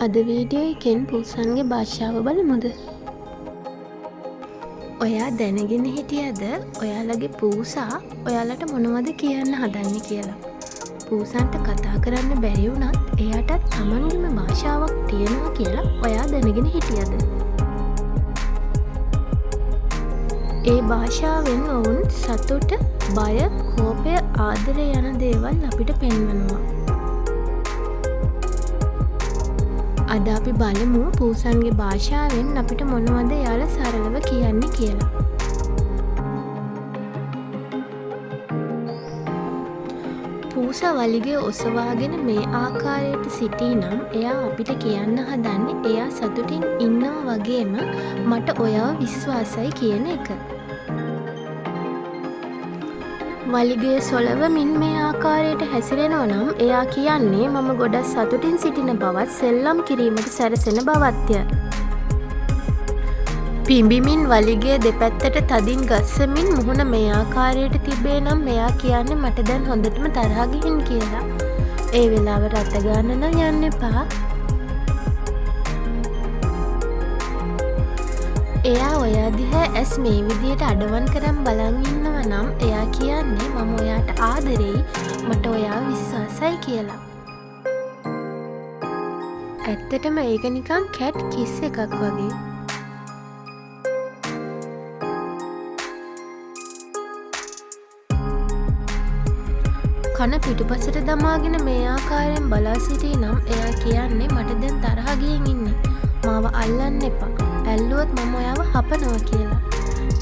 අද වීඩියෝ එකෙන් පුසන්ගේ භාෂාව බලමුද? ඔයා දැනගෙන හිටියද ඔයාලගේ පූසා ඔයාලට මොනවද කියන්න හදන්නේ කියලා? පූසන්ට කතා කරන්න බැරි වුණත් එයාටත් තමන්ගේම භාෂාවක් තියෙනවා කියලා ඔයා දැනගෙන හිටියද? ඒ භාෂාවෙන් ඔවුන් සතුට, බය, කෝපය, ආදරය යන දේවල් අපිට පෙන්වනවා. අද අපි බලමු පූසන්ගේ භාෂාවෙන් අපිට මොනවද එයාලා සරලව කියන්නේ කියලා. පූසා වලිගය ඔසවාගෙන මේ ආකාරයට සිටී නම් එයා අපිට කියන්න හදන්නේ එයා සතුටින් ඉන්නවා වගේම මට ඔයාව විශ්වාසයි කියන එක. වලිගය සොලවමින් මේ ආකාරයට හැසිරෙනවා නම් එයා කියන්නේ මම ගොඩක් සතුටින් සිටින බවත් සෙල්ලම් කිරීමට සැරසෙන බවත්ය. පිඹිමින් වලිගය දෙපැත්තට තදින් ගස්සමින් මුහුණ මේ ආකාරයට තිබේ නම් එයා කියන්නේ මට දැන් හොඳටම තරහා ගිහින් කියලා. ඒ වෙලාවට අත ගන්න නම් යන්න එපා. එයා ඔයා දිහා ඇස් මේ විදියට අඩවන් කරන් බලන් ඉන්නවා නම් එයා කියන්නේ මම ඔයාට ආදරෙයි, මට ඔයාව විශ්වාසයි කියලා. ඇත්තටම ඒක නිකන් කැට් කිස් එකක් වගේ. කන පිටුපසට දමාගෙන මේ ආකාරයෙන් බලා සිටී නම් එයා කියන්නේ මට දැන් තරහා ගිහින් ඉන්නේ. මාව අල්ලන්න එපා. ඇල්ලුවොත් මම ඔයාව හපනවා කියලා.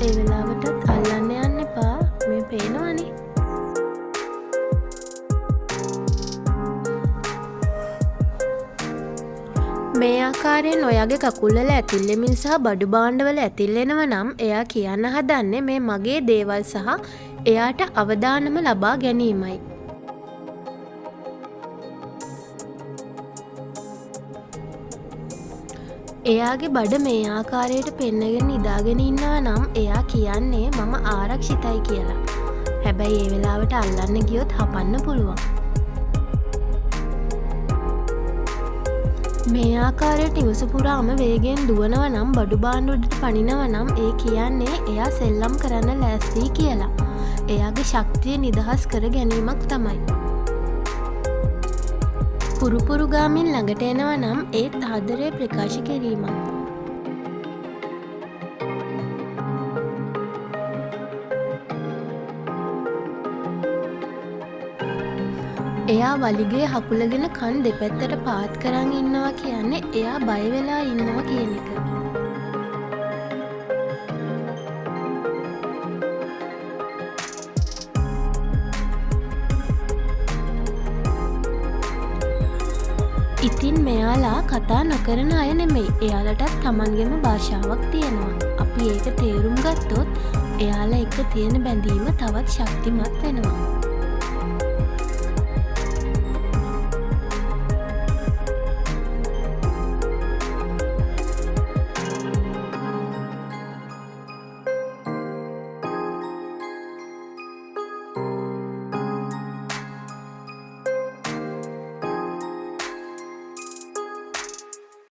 ඒ වෙලාවටත් අල්ලන්න යන්න එපා. මේ පේනවනේ. මේ ආකාරයෙන් ඔයාගේ කකුල්වල ඇතිල්ලෙමින් සහ බඩු භාණ්ඩවල ඇතිල්ලෙනවා නම් එයා කියන්න හදන්නේ මේ මගේ දේවල් සහ එයාට අවදානම ලබා ගැනීමයි. එයාගේ බඩ මේ ආකාරයට පෙන්නගෙන නිදාගෙන ඉන්නවා නම් එයා කියන්නේ මම ආරක්ෂිතයි කියලා. හැබැයි ඒ වෙලාවට අල්ලන්න ගියොත් හපන්න පුළුවන්. මේ ආකාරයට ඉවස පුරාම වේගෙන් දුවනවා නම් බඩු භාණ්ඩ උඩට පනිනවා නම් ඒ කියන්නේ එයා සෙල්ලම් කරන්න ලෑස්තියි කියලා. එයාගේ ශක්තිය නිදහස් කර ගැනීමක් තමයි. පුරුපුරු ගාමින් ළඟට එනවා නම් ඒත් ආදරය ප්‍රකාශ කිරීමක්. එයා වලිගය හකුලගෙන කන් දෙපැත්තට පාත් කරන් ඉන්නවා කියන්නේ එයා බය වෙලා ඉන්නවා කියන එක. ඉතින් මෙයාලා කතා නොකරන අය නෙමෙයි. එයාලටත් තමන්ගේම භාෂාවක් තියෙනවා. අපි ඒක තේරුම් ගත්තොත් එයාලා එක්ක තියෙන බැඳීම තවත් ශක්තිමත් වෙනවා.